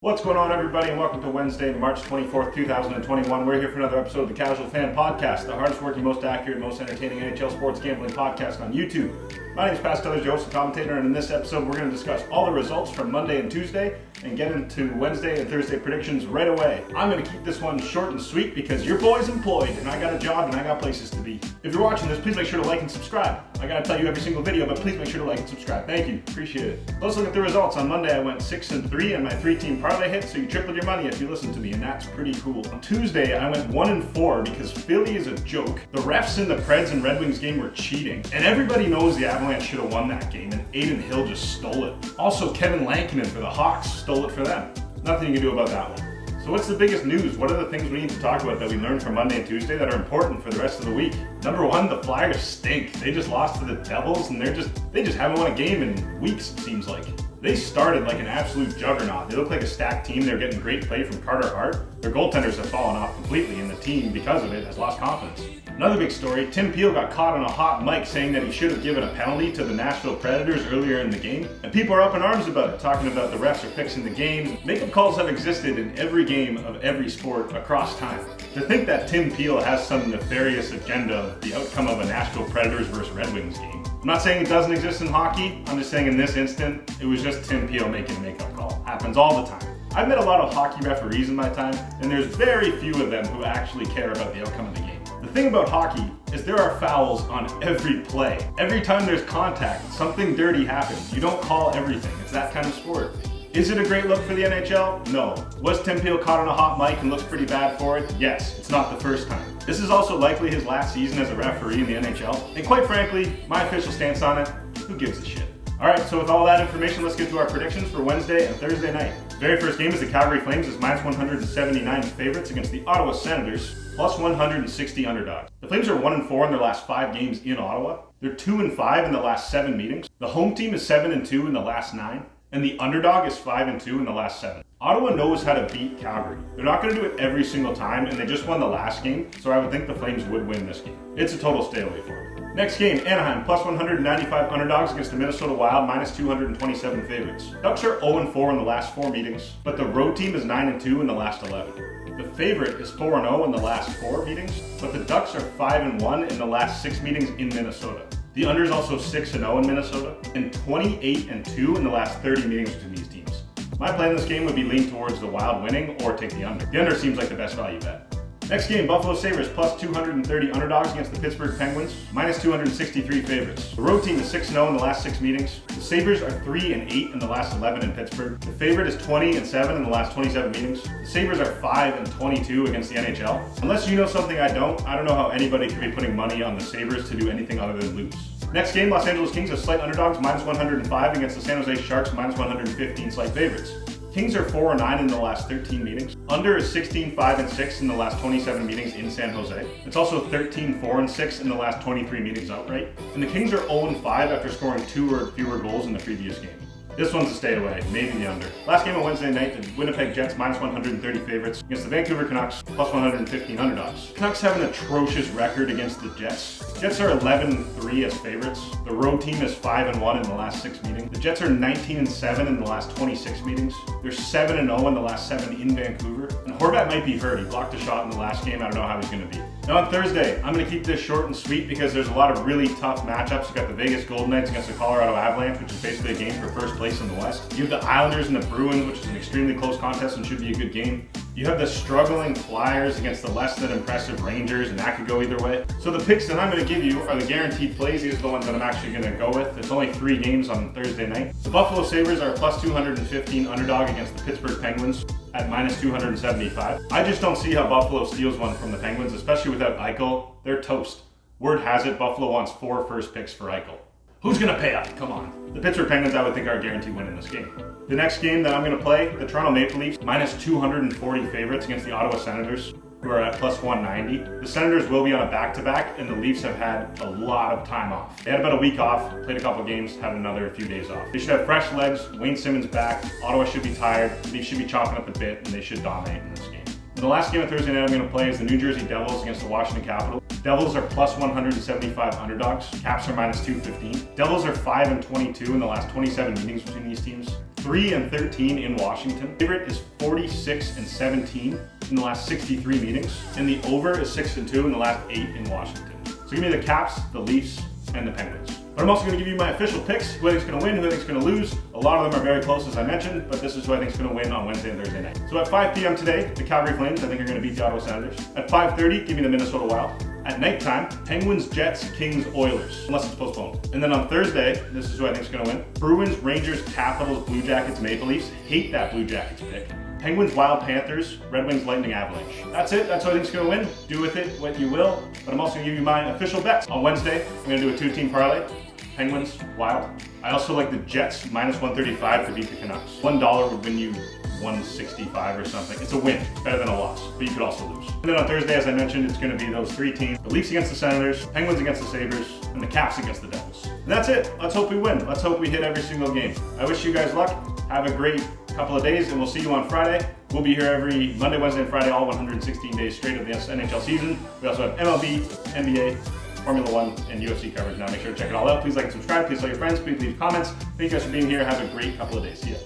What's going on, everybody, and welcome to Wednesday, March 24th, 2021. We're here for another episode of the Casual Fan Podcast, the hardest working, most accurate, most entertaining NHL sports gambling podcast on YouTube. My name is Pastor Joe, the commentator, and in this episode we're going to discuss all the results from Monday and Tuesday and get into Wednesday and Thursday predictions right away. I'm going to keep this one short and sweet because your boy's employed and I got a job and I got places to be. If you're watching this, please make sure to like and subscribe. I got to tell you every single video, but please make sure to like and subscribe. Thank you. Appreciate it. Let's look at the results. On Monday, I went 6-3 and my 3-team parlay hit, so you tripled your money if you listen to me, and that's pretty cool. On Tuesday, I went 1-4 because Philly is a joke. The refs in the Preds and Red Wings game were cheating, and everybody knows the Avalanche should have won that game, and Adin Hill just stole it. Also, Kevin Lankinen for the Hawks stole it for them. Nothing you can do about that one. So what's the biggest news? What are the things we need to talk about that we learned from Monday and Tuesday that are important for the rest of the week? Number one, the Flyers stink. They just lost to the Devils, and they just haven't won a game in weeks, it seems like. They started like an absolute juggernaut. They look like a stacked team. They're getting great play from Carter Hart. Their goaltenders have fallen off completely, and the team, because of it, has lost confidence. Another big story, Tim Peel got caught on a hot mic saying that he should have given a penalty to the Nashville Predators earlier in the game. And people are up in arms about it, talking about the refs are fixing the games. Makeup calls have existed in every game of every sport across time. To think that Tim Peel has some nefarious agenda of the outcome of a Nashville Predators versus Red Wings game. I'm not saying it doesn't exist in hockey, I'm just saying in this instant, it was just Tim Peel making a makeup call. Happens all the time. I've met a lot of hockey referees in my time, and there's very few of them who actually care about the outcome of the game. The thing about hockey is there are fouls on every play. Every time there's contact, something dirty happens. You don't call everything. It's that kind of sport. Is it a great look for the NHL? No. Was Tim Peel caught on a hot mic and looks pretty bad for it? Yes. It's not the first time. This is also likely his last season as a referee in the NHL. And quite frankly, my official stance on it, who gives a shit? Alright, so with all that information, let's get to our predictions for Wednesday and Thursday night. The very first game is the Calgary Flames as minus 179 favorites against the Ottawa Senators, plus 160 underdogs. The Flames are 1-4 in their last 5 games in Ottawa. They're 2-5 in the last 7 meetings. The home team is 7-2 in the last 9. And the underdog is 5-2 in the last 7. Ottawa knows how to beat Calgary. They're not going to do it every single time, and they just won the last game, so I would think the Flames would win this game. It's a total stay away for me. Next game, Anaheim, plus 195 underdogs against the Minnesota Wild, minus 227 favorites. Ducks are 0-4 in the last 4 meetings, but the road team is 9-2 in the last 11. The favorite is 4-0 in the last 4 meetings, but the Ducks are 5-1 in the last 6 meetings in Minnesota. The under is also 6-0 in Minnesota and 28-2 in the last 30 meetings between these teams. My plan in this game would be lean towards the Wild winning or take the under. The under seems like the best value bet. Next game, Buffalo Sabres plus 230 underdogs against the Pittsburgh Penguins, minus 263 favorites. The road team is 6-0 in the last 6 meetings. The Sabres are 3-8 in the last 11 in Pittsburgh. The favorite is 20-7 in the last 27 meetings. The Sabres are 5-22 against the NHL. Unless you know something I don't know how anybody could be putting money on the Sabres to do anything other than lose. Next game, Los Angeles Kings are slight underdogs, minus 105 against the San Jose Sharks, minus 115 slight favorites. Kings are 4-9 in the last 13 meetings. Under is 16-5-6 in the last 27 meetings in San Jose. It's also 13-4-6 in the last 23 meetings outright. And the Kings are 0-5 after scoring 2 or fewer goals in the previous game. This one's a stay away, maybe the under. Last game on Wednesday night, the Winnipeg Jets minus 130 favorites against the Vancouver Canucks, plus 115 underdogs. Canucks have an atrocious record against the Jets. Jets are 11-3 as favorites. The road team is 5-1 in the last 6 meetings. The Jets are 19-7 in the last 26 meetings. They're 7-0 in the last 7 in Vancouver. And Horvat might be hurt. He blocked a shot in the last game. I don't know how he's going to be. Now on Thursday, I'm going to keep this short and sweet because there's a lot of really tough matchups. You've got the Vegas Golden Knights against the Colorado Avalanche, which is basically a game for first place in the West. You have the Islanders and the Bruins, which is an extremely close contest and should be a good game. You have the struggling Flyers against the less than impressive Rangers, and that could go either way. So the picks that I'm going to give you are the guaranteed plays. These are the ones that I'm actually going to go with. It's only 3 games on Thursday night. The Buffalo Sabres are plus 215 underdog against the Pittsburgh Penguins at minus 275. I just don't see how Buffalo steals one from the Penguins, especially without Eichel. They're toast. Word has it Buffalo wants 4 first picks for Eichel. Who's going to pay up? Come on. The Pittsburgh Penguins, I would think, are a guaranteed win in this game. The next game that I'm going to play, the Toronto Maple Leafs, minus 240 favorites against the Ottawa Senators, who are at plus 190. The Senators will be on a back-to-back, and the Leafs have had a lot of time off. They had about a week off, played a couple games, had another few days off. They should have fresh legs, Wayne Simmons back, Ottawa should be tired, the Leafs should be chopping up the bit, and they should dominate in this game. And the last game of Thursday night I'm going to play is the New Jersey Devils against the Washington Capitals. Devils are plus 175 underdogs. Caps are minus 215. Devils are 5-22 in the last 27 meetings between these teams. 3-13 in Washington. Favorite is 46-17 in the last 63 meetings. And the over is 6-2 in the last 8 in Washington. So give me the Caps, the Leafs, and the Penguins. But I'm also going to give you my official picks, who I think is going to win, who I think is going to lose. A lot of them are very close, as I mentioned, but this is who I think is going to win on Wednesday and Thursday night. So at 5 p.m. today, the Calgary Flames, I think, are going to beat the Ottawa Senators. At 5:30, give me the Minnesota Wild. At nighttime, Penguins, Jets, Kings, Oilers, unless it's postponed. And then on Thursday, this is who I think is going to win. Bruins, Rangers, Capitals, Blue Jackets, Maple Leafs. Hate that Blue Jackets pick. Penguins, Wild, Panthers, Red Wings, Lightning, Avalanche. That's it. That's who I think is going to win. Do with it what you will. But I'm also going to give you my official bets. On Wednesday, I'm going to do a 2-team parlay. Penguins, Wild. I also like the Jets, minus 135 to beat the Canucks. $1 would win you 165 or something. It's a win. It's better than a loss, but you could also lose. And then on Thursday, as I mentioned, it's going to be those 3 teams. The Leafs against the Senators, Penguins against the Sabres, and the Caps against the Devils. And that's it. Let's hope we win. Let's hope we hit every single game. I wish you guys luck. Have a great couple of days, and we'll see you on Friday. We'll be here every Monday, Wednesday, and Friday, all 116 days straight of the NHL season. We also have MLB, NBA, Formula 1, and UFC coverage now. Make sure to check it all out. Please like and subscribe. Please tell your friends. Please leave comments. Thank you guys for being here. Have a great couple of days. See ya.